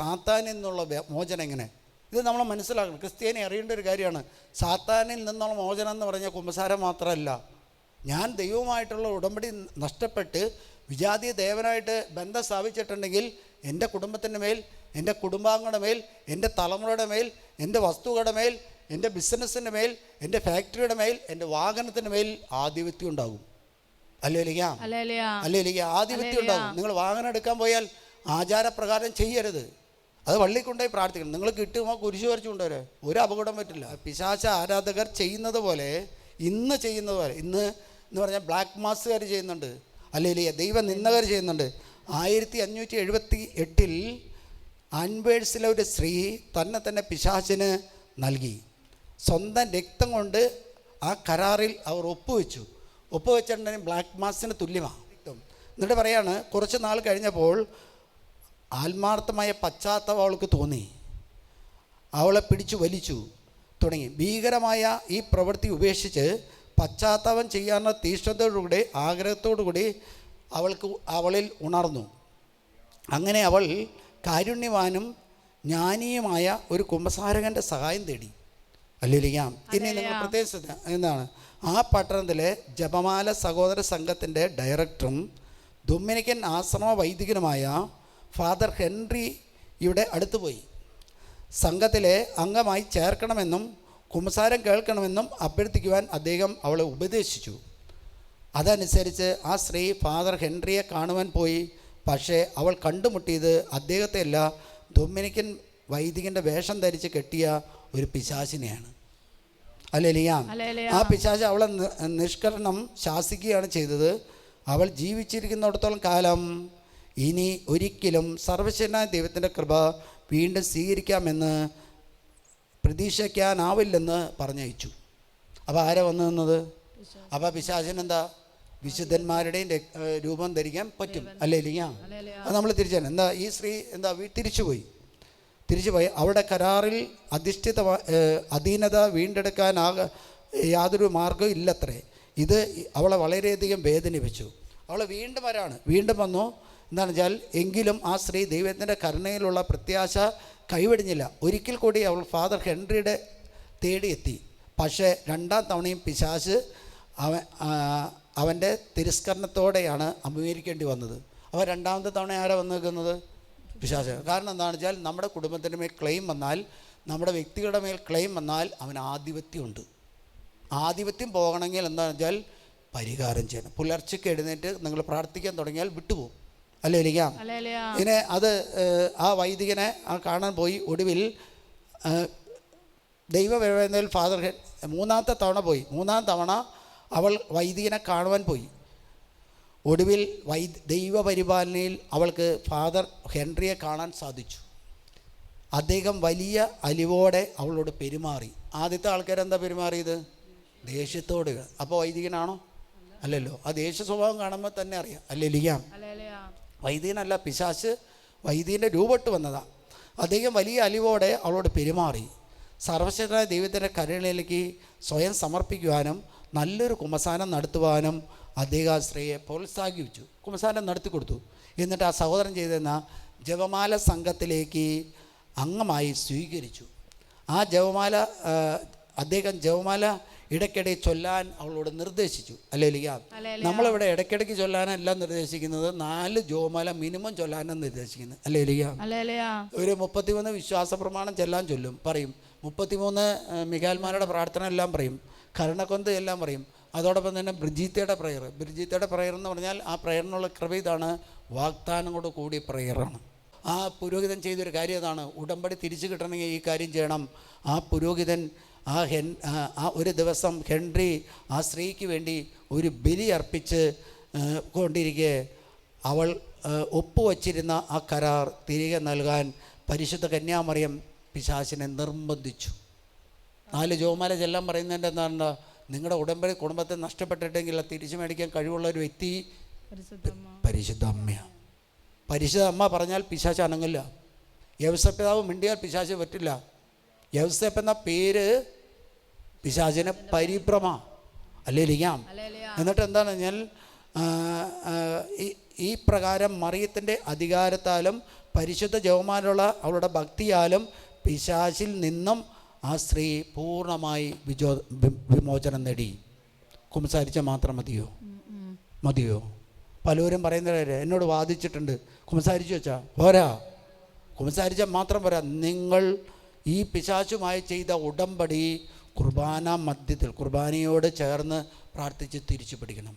സാത്താനിൽ നിന്നുള്ള മോചനം എങ്ങനെ? ഇത് നമ്മൾ മനസ്സിലാക്കണം. ക്രിസ്ത്യാനി അറിയേണ്ട ഒരു കാര്യമാണ്. സാത്താനിൽ നിന്നുള്ള മോചനം എന്ന് പറഞ്ഞാൽ കുമ്പസാരം മാത്രമല്ല. ഞാൻ ദൈവവുമായിട്ടുള്ള ഉടമ്പടി നഷ്ടപ്പെട്ട് വിജാതീയ ദേവനായിട്ട് ബന്ധം സ്ഥാപിച്ചിട്ടുണ്ടെങ്കിൽ എൻ്റെ കുടുംബത്തിൻ്റെ മേൽ, എൻ്റെ കുടുംബാംഗങ്ങളുടെ മേൽ, എൻ്റെ തലമുറയുടെ മേൽ, എൻ്റെ വസ്തുക്കളുടെ മേൽ, എൻ്റെ ബിസിനസ്സിൻ്റെ മേൽ, എൻ്റെ ഫാക്ടറിയുടെ മേൽ, എൻ്റെ വാഹനത്തിൻ്റെ മേൽ ആധിപത്യം ഉണ്ടാകും. അല്ലേലിക്ക ആധിപത്യം ഉണ്ടാകും. നിങ്ങൾ വാഹനം എടുക്കാൻ പോയാൽ ആചാരപ്രകാരം ചെയ്യരുത്. അത് പള്ളിയിൽ കൊണ്ടുപോയി പ്രാർത്ഥിക്കണം. നിങ്ങൾ കിട്ടുമ്പോൾ കുരിശ് വരച്ചു കൊണ്ടുവരെ ഒരു അപകടം പറ്റില്ല. പിശാച ആരാധകർ ചെയ്യുന്നത് പോലെ, ഇന്ന് ചെയ്യുന്നത് പോലെ, ഇന്ന് എന്ന് പറഞ്ഞാൽ ബ്ലാക്ക് മാസുകാർ ചെയ്യുന്നുണ്ട്, അല്ലേലിയ ദൈവ നിന്ദകർ ചെയ്യുന്നുണ്ട്. 1578 ആൻവേഴ്സിലെ ഒരു സ്ത്രീ തന്നെ പിശാചിന് നൽകി. സ്വന്തം രക്തം കൊണ്ട് ആ കരാറിൽ അവർ ഒപ്പുവെച്ചിട്ടുണ്ടെങ്കിൽ ബ്ലാക്ക് മാസിന് തുല്യമാണ്. എന്നിട്ട് പറയാണ്, കുറച്ച് നാൾ കഴിഞ്ഞപ്പോൾ ആത്മാർത്ഥമായ പശ്ചാത്തലം അവൾക്ക് തോന്നി. അവളെ പിടിച്ചു വലിച്ചു തുടങ്ങി. ഭീകരമായ ഈ പ്രവൃത്തി ഉപേക്ഷിച്ച് പശ്ചാത്താപം ചെയ്യാനുള്ള തീഷ്ണതയോടുകൂടി, ആഗ്രഹത്തോടുകൂടി അവളിൽ ഉണർന്നു. അങ്ങനെ അവൾ കാരുണ്യവാനും ജ്ഞാനിയുമായ ഒരു കുമ്പസാരകൻ്റെ സഹായം തേടി. അല്ലേലിക്കാം. ഇനി നിങ്ങൾ പ്രത്യേകിച്ച് എന്താണ്, ആ പട്ടണത്തിലെ ജപമാല സഹോദര സംഘത്തിൻ്റെ ഡയറക്ടറും ഡൊമിനിക്കൻ ആശ്രമ വൈദികനുമായ ഫാദർ ഹെൻറിയുടെ അടുത്ത് പോയി സംഘത്തിലെ അംഗമായി ചേർക്കണമെന്നും കുമ്പസാരം കേൾക്കണമെന്നും അഭ്യർത്ഥിക്കുവാൻ അദ്ദേഹം അവളെ ഉപദേശിച്ചു. അതനുസരിച്ച് ആ സ്ത്രീ ഫാദർ ഹെൻറിയെ കാണുവാൻ പോയി. പക്ഷേ അവൾ കണ്ടുമുട്ടിയത് അദ്ദേഹത്തെയല്ല, ഡൊമിനിക്കൻ വൈദികൻ്റെ വേഷം ധരിച്ച് കെട്ടിയ ഒരു പിശാചിനെയാണ്. അല്ലേലിയാം. ആ പിശാച് അവളെ നിഷ്കരണം ശാസിക്കുകയാണ് ചെയ്തത്. അവൾ ജീവിച്ചിരിക്കുന്നിടത്തോളം കാലം ഇനി ഒരിക്കലും സർവശക്തനായ ദൈവത്തിൻ്റെ കൃപ വീണ്ടും സ്വീകരിക്കാമെന്ന് പ്രതീക്ഷിക്കാനാവില്ലെന്ന് പറഞ്ഞയച്ചു. അപ്പോൾ ആരാ വന്നു നിന്നത്? അപ്പോൾ പിശാചിനെന്താ? വിശുദ്ധന്മാരുടെയും രൂപം ധരിക്കാൻ പറ്റും. അല്ലേലിയാം. അത് നമ്മൾ തിരിച്ചാണ്. എന്താ ഈ സ്ത്രീ തിരിച്ചുപോയി അവിടെ കരാറിൽ അധീനത വീണ്ടെടുക്കാൻ യാതൊരു മാർഗ്ഗവും ഇല്ലത്രേ. ഇത് അവളെ വളരെയധികം വേദനിപ്പിച്ചു. അവളെ വീണ്ടും വന്നു. എന്താണെന്ന് വെച്ചാൽ, എങ്കിലും ആ സ്ത്രീ ദൈവത്തിൻ്റെ കരുണയിലുള്ള പ്രത്യാശ കൈവെടിഞ്ഞില്ല. ഒരിക്കൽ കൂടി അവൾ ഫാദർ ഹെൻറിയുടെ തേടിയെത്തി. പക്ഷേ രണ്ടാം തവണയും പിശാച് അവൻ്റെ തിരസ്കരണത്തോടെയാണ് അഭിമുഖീകരിക്കേണ്ടി വന്നത്. അപ്പോൾ രണ്ടാമത്തെ തവണ ആരാ വന്നു നിൽക്കുന്നത്? പിശാച്. കാരണം എന്താണെന്ന് വെച്ചാൽ, നമ്മുടെ കുടുംബത്തിൻ്റെ മേൽ ക്ലെയിം വന്നാൽ, നമ്മുടെ വ്യക്തികളുടെ മേൽ ക്ലെയിം വന്നാൽ അവന് ആധിപത്യമുണ്ട്. ആധിപത്യം പോകണമെങ്കിൽ എന്താണെന്ന് വെച്ചാൽ പരിഹാരം ചെയ്യണം. പുലർച്ചയ്ക്ക് എഴുന്നേറ്റ് നിങ്ങൾ പ്രാർത്ഥിക്കാൻ തുടങ്ങിയാൽ വിട്ടുപോകും. അല്ലേലിക്കാം. ഇങ്ങനെ അത് ആ വൈദികനെ കാണാൻ പോയി. ഒടുവിൽ ദൈവവേദനയിൽ ഫാദർ മൂന്നാമത്തെ തവണ അവൾ വൈദികനെ കാണുവാൻ പോയി. ഒടുവിൽ ദൈവപരിപാലനയിൽ അവൾക്ക് ഫാദർ ഹെൻറിയെ കാണാൻ സാധിച്ചു. അദ്ദേഹം വലിയ അലിവോടെ അവളോട് പെരുമാറി. ആദ്യത്തെ ആൾക്കാരെന്താ പെരുമാറിയത്? ദേഷ്യത്തോട്. അപ്പോൾ വൈദികനാണോ? അല്ലല്ലോ. ആ ദേഷ്യ സ്വഭാവം കാണുമ്പോൾ തന്നെ അറിയാം. അല്ലേലിയാം. വൈദികനല്ല, പിശാച് വൈദികൻ്റെ രൂപട്ട് വന്നതാണ്. അദ്ദേഹം വലിയ അലിവോടെ അവളോട് പെരുമാറി. സർവശക്തനായ ദൈവത്തിൻ്റെ കരുണയിലേക്ക് സ്വയം സമർപ്പിക്കുവാനും നല്ലൊരു കുമ്പസാരം നടത്തുവാനും അദ്ദേഹം ആ സ്ത്രീയെ പ്രോത്സാഹിപ്പിച്ചു. കുമ്പസാരം നടത്തി കൊടുത്തു. എന്നിട്ട് ആ സഹോദരൻ ചെയ്തെന്ന ജപമാല സംഘത്തിലേക്ക് അംഗമായി സ്വീകരിച്ചു. ആ അദ്ദേഹം ജപമാല ഇടയ്ക്കിടെ ചൊല്ലാൻ അവളോട് നിർദ്ദേശിച്ചു. അല്ലേലിയാം. നമ്മളിവിടെ ഇടയ്ക്കിടയ്ക്ക് ചൊല്ലാനല്ല നിർദ്ദേശിക്കുന്നത്, 4 ജപമാല മിനിമം ചൊല്ലാനാണ് നിർദ്ദേശിക്കുന്നത്. അല്ലേലിയാം. ഒരു 33 വിശ്വാസ പ്രമാണം ചൊല്ലും പറയും. 33 മിഖാൽമാരുടെ പ്രാർത്ഥന എല്ലാം പറയും. കരുണക്കൊന്ത് എല്ലാം പറയും. അതോടൊപ്പം തന്നെ ബ്രിജീത്തയുടെ പ്രയർ എന്ന് പറഞ്ഞാൽ ആ പ്രയറിനുള്ള കൃപ ഇതാണ്, വാഗ്ദാനം കൊണ്ട് കൂടിയ പ്രയറാണ്. ആ പുരോഹിതൻ ചെയ്തൊരു കാര്യം അതാണ്. ഉടമ്പടി തിരിച്ചു കിട്ടണമെങ്കിൽ ഈ കാര്യം ചെയ്യണം. ആ പുരോഹിതൻ ആ ഒരു ദിവസം ഹെൻറി ആ സ്ത്രീക്ക് വേണ്ടി ഒരു ബലി അർപ്പിച്ച് കൊണ്ടിരിക്കെ അവൾ ഒപ്പുവച്ചിരുന്ന ആ കരാർ തിരികെ നൽകാൻ പരിശുദ്ധ കന്യാമറിയം പിശാചിനെ നിർബന്ധിച്ചു. 4 ജപമാല ചെല്ലാൻ പറയുന്നതിൻ്റെ എന്താ? നിങ്ങളുടെ ഉടമ്പടി കുടുംബത്തെ നഷ്ടപ്പെട്ടിട്ടെങ്കിൽ തിരിച്ചു മേടിക്കാൻ കഴിവുള്ള ഒരു വ്യക്തി പരിശുദ്ധ അമ്മയാണ്. പരിശുദ്ധ അമ്മ പറഞ്ഞാൽ പിശാച് അനങ്ങില്ല. യൗസേപ്പിതാവ് മിണ്ടിയാൽ പിശാച് പറ്റില്ല. യൗസേപ്പ് എന്ന പേര് പിശാചിന് പരിഭ്രമ. അല്ലേലിക്കാം. എന്നിട്ട് എന്താണെന്ന് പറഞ്ഞാൽ ഈ പ്രകാരം മറിയത്തിൻ്റെ അധികാരത്താലും പരിശുദ്ധ ജവമാനുള്ള അവളുടെ ഭക്തിയാലും പിശാചിൽ നിന്നും ആ സ്ത്രീ പൂർണ്ണമായി വിമോചനം നേടി. കുമ്പസാരിച്ചാൽ മാത്രം മതിയോ? പലരും പറയുന്നത് എന്നോട് വാദിച്ചിട്ടുണ്ട്, കുമ്പസാരിച്ചു വെച്ചാൽ പോരാ, കുമ്പസാരിച്ചാൽ മാത്രം പോരാ. നിങ്ങൾ ഈ പിശാചുമായി ചെയ്ത ഉടമ്പടി കുർബാന മധ്യത്തിൽ കുർബാനയോട് ചേർന്ന് പ്രാർത്ഥിച്ച് തിരിച്ചു പിടിക്കണം.